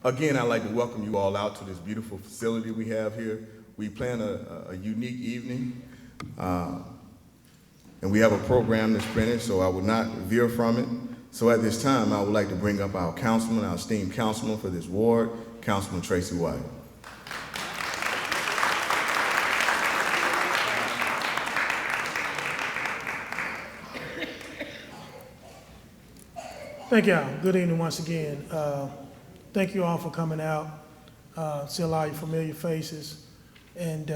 Again, I'd like to welcome you all out to this beautiful facility we have here. We plan a unique evening, and we have a program that's printed, so I will not veer from it. So at this time, I would like to bring up our councilman, our esteemed councilman for this ward, Councilman Tracey Wyatt. Thank y'all. Good evening once again. Thank you all for coming out. See a lot of familiar faces. And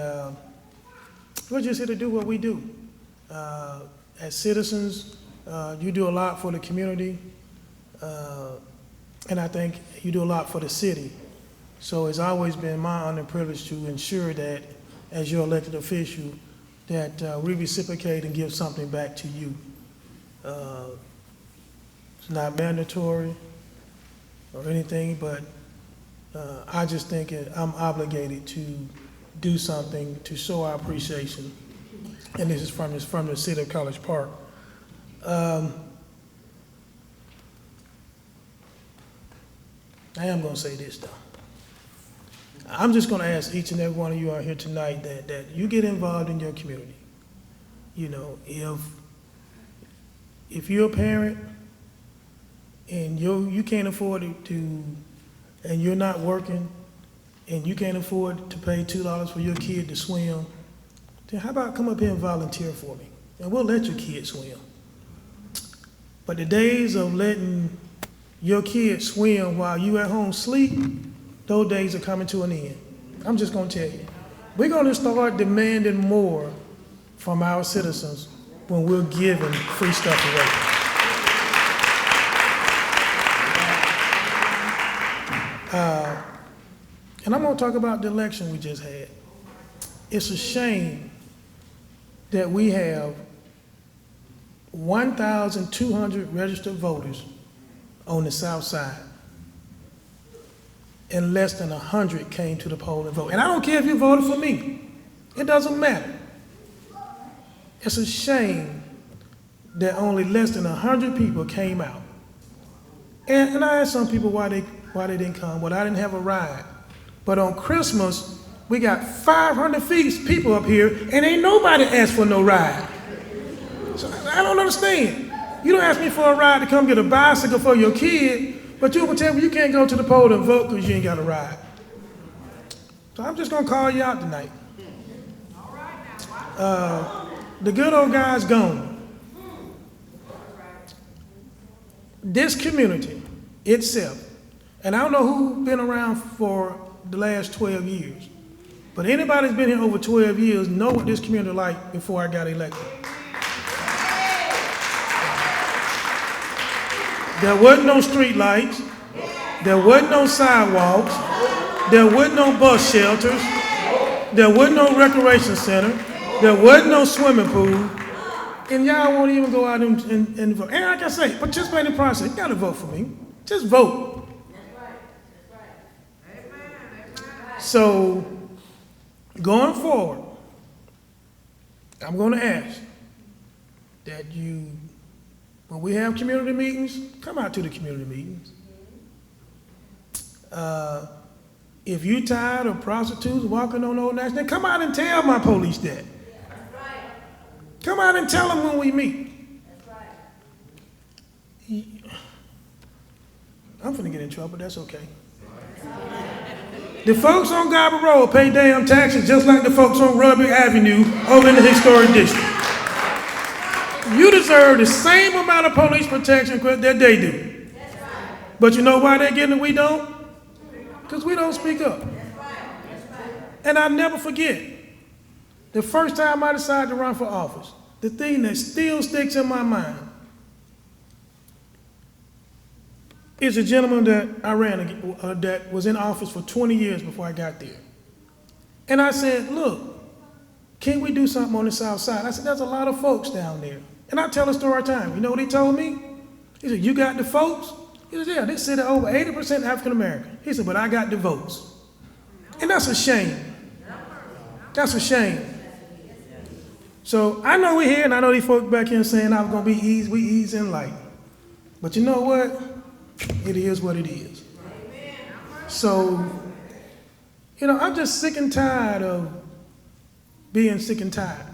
we're just here to do what we do. As citizens, you do a lot for the community. And I think you do a lot for the city. So it's always been my honor and privilege to ensure that, as your elected official, that we reciprocate and give something back to you. It's not mandatory or anything, but I just think I'm obligated to do something to show our appreciation. And this is from the city of College Park. I am going to say this, though. I'm just going to ask each and every one of you out here tonight that you get involved in your community. You know, if you're a parent and you can't afford to, and you're not working, and you can't afford to pay $2 for your kid to swim, then how about come up here and volunteer for me? And we'll let your kid swim. But the days of letting your kid swim while you at home sleep, those days are coming to an end. I'm just gonna tell you. We're gonna start demanding more from our citizens when we're giving free stuff away. And I'm going to talk about the election we just had. It's a shame that we have 1,200 registered voters on the south side, and less than 100 came to the poll and voted. And I don't care if you voted for me. It doesn't matter. It's a shame that only less than 100 people came out. And I asked some people why they didn't come. Well, I didn't have a ride. But on Christmas, we got 500 people up here, and ain't nobody asked for no ride. So I don't understand. You don't ask me for a ride to come get a bicycle for your kid, but you gonna tell me you can't go to the poll and vote because you ain't got a ride. So I'm just gonna call you out tonight. The good old guy's gone. This community itself, and I don't know who's been around for the last 12 years, but anybody that's been here over 12 years know what this community like before I got elected. There wasn't no street lights, there wasn't no sidewalks, there wasn't no bus shelters, there wasn't no recreation center, there wasn't no swimming pool, and y'all won't even go out and vote. And like I say, participate in the process. You gotta vote for me. Just vote. So, going forward, I'm going to ask that when we have community meetings, come out to the community meetings. If you're tired of prostitutes walking on Old National, come out and tell my police that. Come out and tell them when we meet. I'm finna get in trouble, that's okay. The folks on Godby Road pay damn taxes just like the folks on Rugby Avenue over in the historic district. You deserve the same amount of police protection that they do. But you know why they're getting it, we don't? Because we don't speak up. And I'll never forget, the first time I decided to run for office, the thing that still sticks in my mind is a gentleman that I ran, that was in office for 20 years before I got there. And I said, look, can we do something on the south side? I said, there's a lot of folks down there. And I tell a story all the time. You know what he told me? He said, you got the folks? He said, yeah, they said over 80% African American. He said, but I got the votes. And that's a shame. That's a shame. So I know we're here, and I know these folks back here saying I was gonna be easy, we easy and light. But you know what? It is what it is. So, I'm just sick and tired of being sick and tired.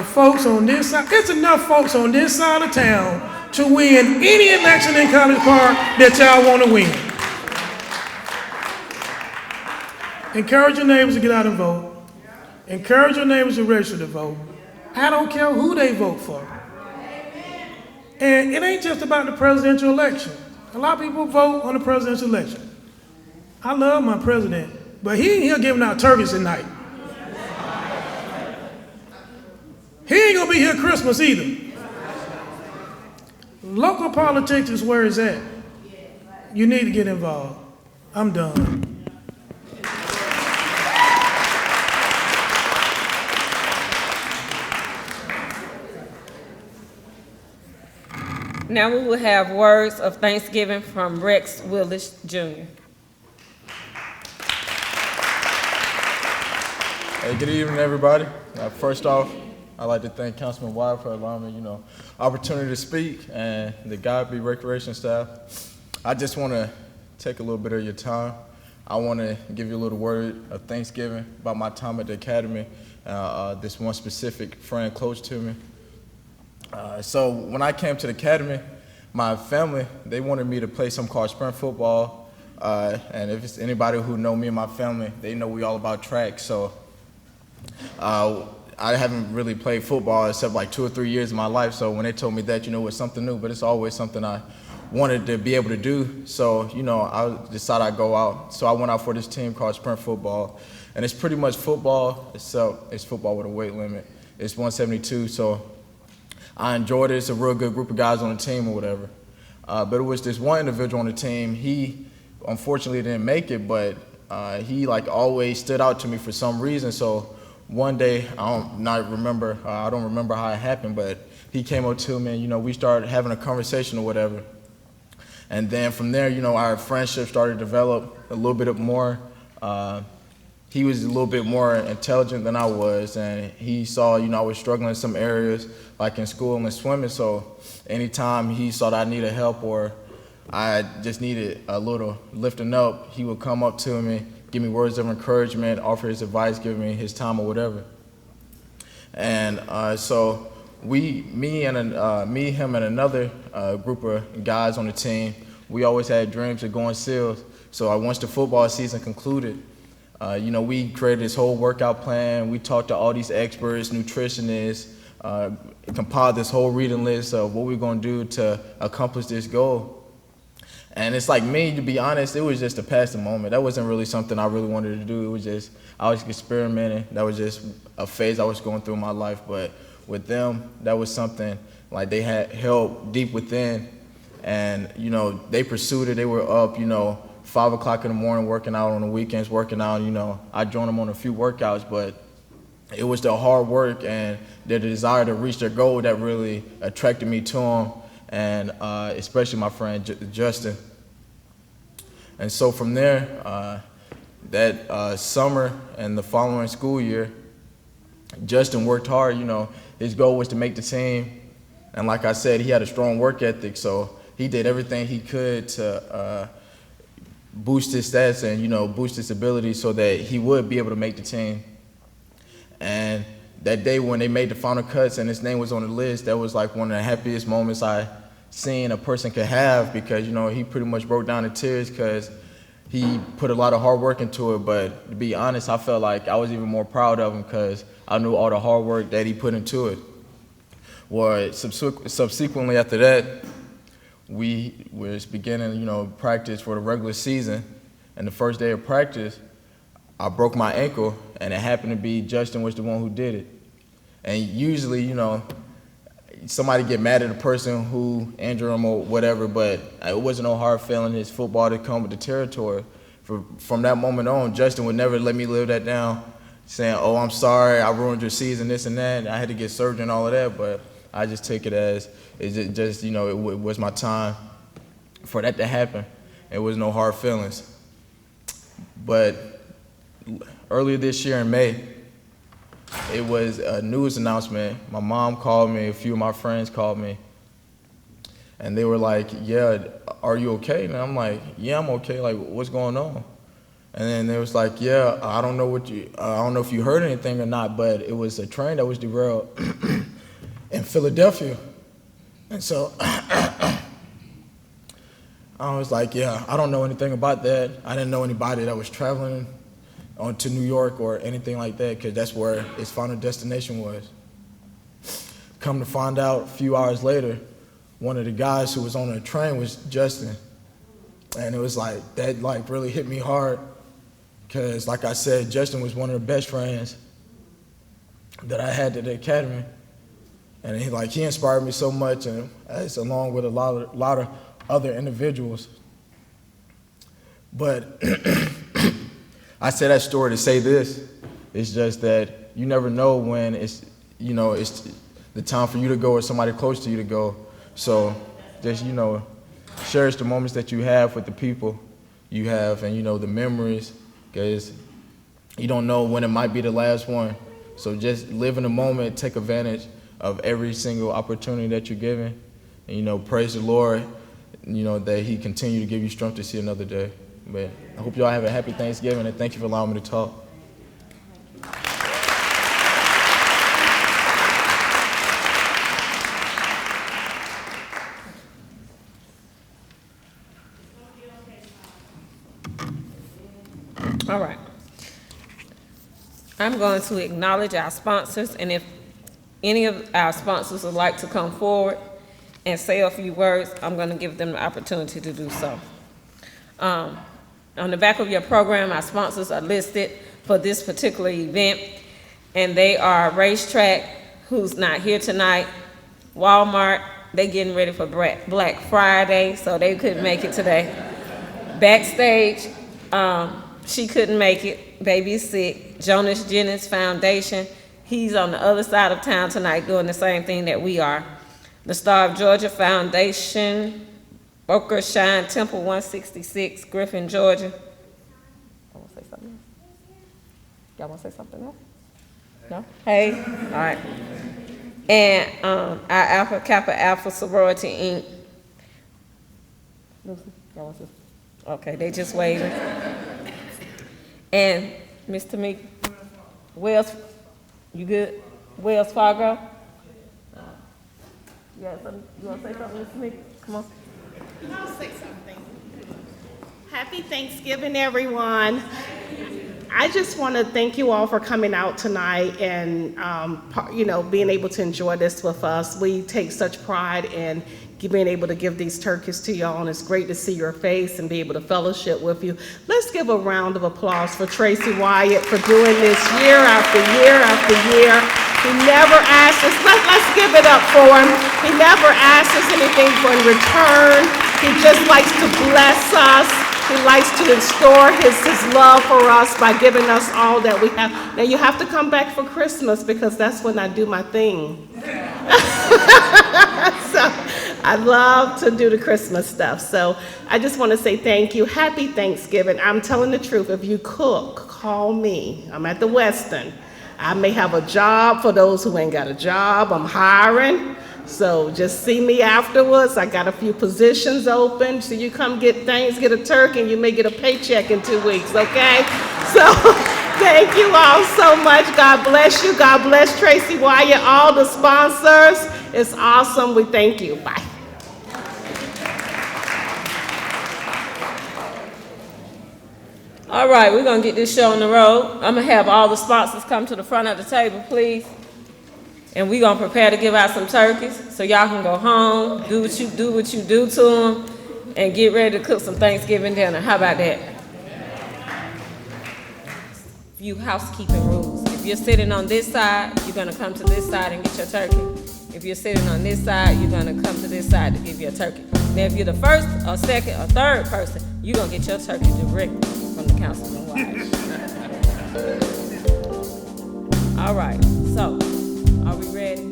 Folks on this side, it's enough folks on this side of town to win any election in College Park that y'all want to win. Encourage your neighbors to get out and vote. Encourage your neighbors to register to vote. I don't care who they vote for. And it ain't just about the presidential election. A lot of people vote on the presidential election. I love my president, but he ain't here giving out turkeys tonight. He ain't gonna be here Christmas either. Local politics is where it's at. You need to get involved. I'm done. Now we will have words of thanksgiving from Rex Willis, Jr. Hey, good evening, everybody. First off, I'd like to thank Councilman Wyatt for allowing me, opportunity to speak, and the Godby Recreation staff. I just want to take a little bit of your time. I want to give you a little word of thanksgiving about my time at the Academy, this one specific friend close to me. So when I came to the Academy, my family, they wanted me to play something called sprint football. And if it's anybody who know me and my family, they know we all about track. So I haven't really played football except like 2 or 3 years of my life. So when they told me that, it was something new, but it's always something I wanted to be able to do. So, I decided I'd go out. So I went out for this team called sprint football. And it's pretty much football, except it's football with a weight limit. It's 172, so I enjoyed it. It's a real good group of guys on the team or whatever. But it was this one individual on the team. He unfortunately didn't make it, but he always stood out to me for some reason. So one day, I don't remember how it happened, but he came up to me and, we started having a conversation or whatever. And then from there, our friendship started to develop a little bit more. He was a little bit more intelligent than I was, and he saw, I was struggling in some areas, like in school and swimming, so anytime he saw that I needed help or I just needed a little lifting up, he would come up to me, give me words of encouragement, offer his advice, give me his time or whatever. And so me, him, and another group of guys on the team, we always had dreams of going SEALs. So once the football season concluded, we created this whole workout plan. We talked to all these experts, nutritionists, compiled this whole reading list of what we're going to do to accomplish this goal. And it's like me, to be honest, it was just to pass the moment. That wasn't really something I really wanted to do. It was just, I was experimenting. That was just a phase I was going through in my life. But with them, that was something like they had held deep within. And, they pursued it. They were up, 5 o'clock in the morning working out, on the weekends working out. I joined them on a few workouts, but it was the hard work and their desire to reach their goal that really attracted me to them, and especially my friend Justin. And so from there, that summer and the following school year, Justin worked hard. His goal was to make the team, and like I said, he had a strong work ethic, so he did everything he could to boost his stats and, boost his ability so that he would be able to make the team. And that day when they made the final cuts and his name was on the list, that was like one of the happiest moments I seen a person could have, because, he pretty much broke down in tears because he put a lot of hard work into it. But to be honest, I felt like I was even more proud of him because I knew all the hard work that he put into it. Well, subsequently after that, we was beginning, practice for the regular season, and the first day of practice, I broke my ankle, and it happened to be Justin was the one who did it. And usually, somebody get mad at a person who injured him or whatever, but it wasn't no hard feeling. It's football to come with the territory. From that moment on, Justin would never let me live that down, saying, "Oh, I'm sorry, I ruined your season, this and that." And I had to get surgery and all of that, but I just took it as it was my time for that to happen. It was no hard feelings. But earlier this year in May, it was a news announcement. My mom called me, a few of my friends called me, And they were like, yeah, are you okay? And I'm like, yeah, I'm okay. Like, what's going on? And then they was like, yeah, I don't know if you heard anything or not, but it was a train that was derailed in Philadelphia. And so I was like, yeah, I don't know anything about that. I didn't know anybody that was traveling on to New York or anything like that, because that's where his final destination was. Come to find out a few hours later, one of the guys who was on the train was Justin. And it was like, that like really hit me hard, because like I said, Justin was one of the best friends that I had at the academy. And he inspired me so much, and it's along with a lot of other individuals. But I say that story to say this. It's just that you never know when it's the time for you to go or somebody close to you to go. So just, cherish the moments that you have with the people you have, and, the memories, because you don't know when it might be the last one. So just live in the moment, take advantage of every single opportunity that you're given, and, praise the Lord, that he continue to give you strength to see another day. But I hope y'all have a happy Thanksgiving, and thank you for allowing me to talk. All right. I'm going to acknowledge our sponsors, and if any of our sponsors would like to come forward and say a few words, I'm going to give them the opportunity to do so. On the back of your program, our sponsors are listed for this particular event, and they are Racetrack, who's not here tonight, Walmart, they getting ready for Black Friday, so they couldn't make it today. Backstage, she couldn't make it, baby's sick. Jonas Jennings Foundation, he's on the other side of town tonight doing the same thing that we are. The Star of Georgia Foundation, Boca Shine Temple 166, Griffin, Georgia. I want to say something else. Y'all want to say something else? No? Hey? All right. And our Alpha Kappa Alpha Sorority Inc. Lucy, y'all want to say? Okay, they just waving. And Mr. Meek, Wells, you good? Wells Fargo? You want to say something, Mr. Meek? Come on. I'll say something. Happy Thanksgiving, everyone. I just want to thank you all for coming out tonight and, being able to enjoy this with us. We take such pride in being able to give these turkeys to y'all, and it's great to see your face and be able to fellowship with you. Let's give a round of applause for Tracey Wyatt for doing this year after year after year. He never asks us, let's give it up for him. He never asks us anything in return. He just likes to bless us. He likes to restore his love for us by giving us all that we have. Now you have to come back for Christmas, because that's when I do my thing. So I love to do the Christmas stuff. So I just want to say thank you. Happy Thanksgiving. I'm telling the truth. If you cook, call me. I'm at the Westin. I may have a job for those who ain't got a job. I'm hiring. So just see me afterwards. I got a few positions open. So you come get things, get a turkey, and you may get a paycheck in 2 weeks, okay? So thank you all so much. God bless you. God bless Tracey Wyatt, all the sponsors. It's awesome. We thank you. Bye. All right, we're going to get this show on the road. I'm going to have all the sponsors come to the front of the table, please. And we're going to prepare to give out some turkeys so y'all can go home, do what you do to them, and get ready to cook some Thanksgiving dinner. How about that? Few housekeeping rules. If you're sitting on this side, you're going to come to this side and get your turkey. If you're sitting on this side, you're going to come to this side to give your turkey. Now, if you're the first or second or third person, you're going to get your turkey directly from the Councilman Wyatt. All right, so are we ready?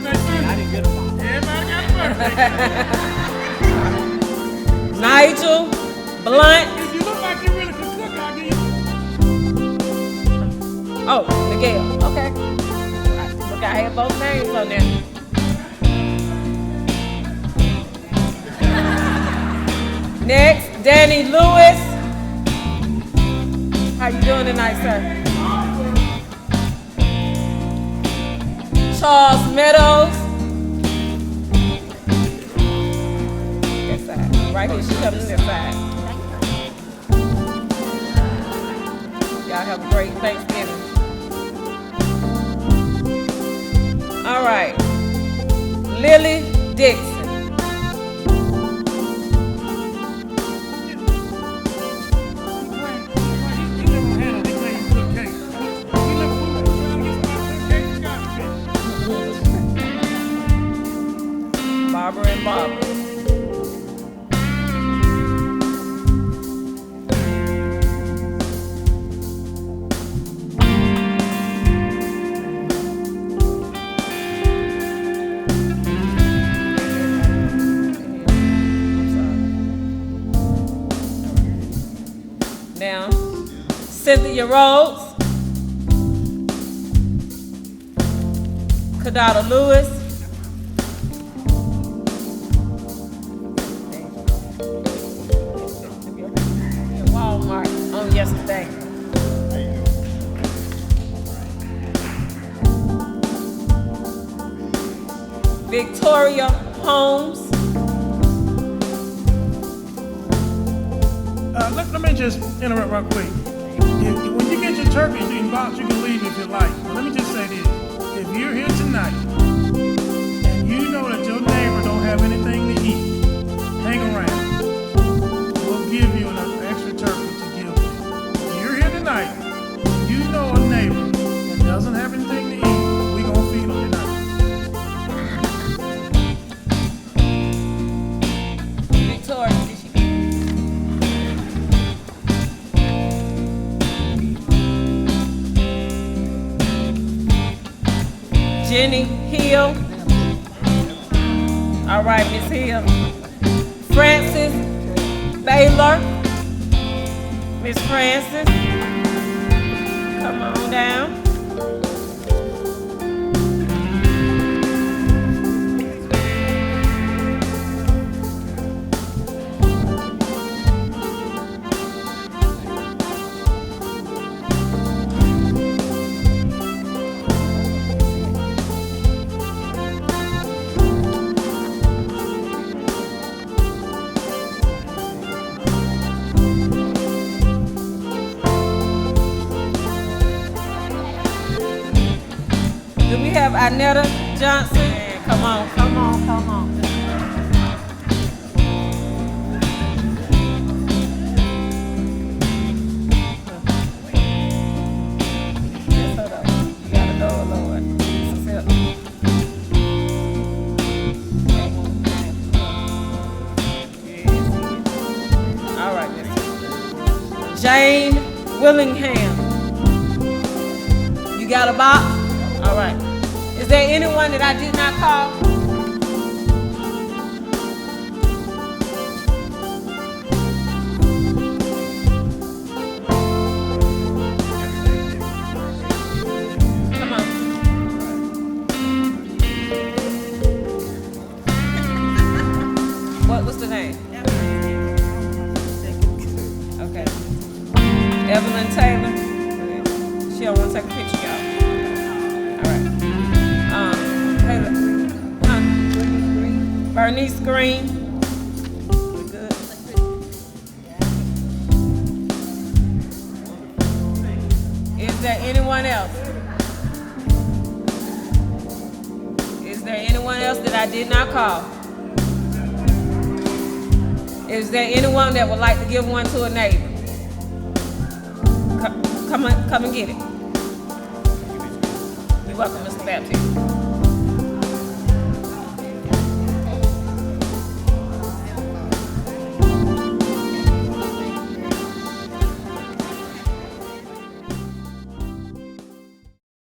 birthday Sunday. I didn't get a box. Everybody got a birthday. Nigel Blunt. If you look like you really can cook, I'll give you. Oh, Miguel. Okay. Look, I have both names on there. Next, Danny Lewis. How you doing tonight, sir? Charles Meadows. This side. Right here, she comes this side. Y'all have a great Thanksgiving. All right. Lily Dixon. Barbara and Barbara. Now, Cynthia Rhodes, Kadada Lewis, Walmart on yesterday. Victoria Holmes. Let me just interrupt real quick. When you get your turkey in box, you can leave if you like. But let me just say this. If you're here tonight and you know that your neighbor don't have anything to eat, hang around. We'll give you an extra turkey to give them. If you're here tonight, you know a neighbor that doesn't have anything to eat, we're going to feed them tonight. Victoria, did she? Jenny Hill. All right, Miss Hill. Francis Baylor. Miss Francis. Come on down. Do we have Anetta Johnson? Come on, come on, come on. Yes, hold up. You gotta go, Lord. All right, Miss Jane Willingham. You got a box? All right. Is there anyone that I did not call? Come on. What was the name? Okay. Evelyn Taylor. She don't want to take a picture, y'all. Bernice Green. We're good. Is there anyone else? Is there anyone else that I did not call? Is there anyone that would like to give one to a neighbor? Come and get it. You're welcome, Mr. Baptiste.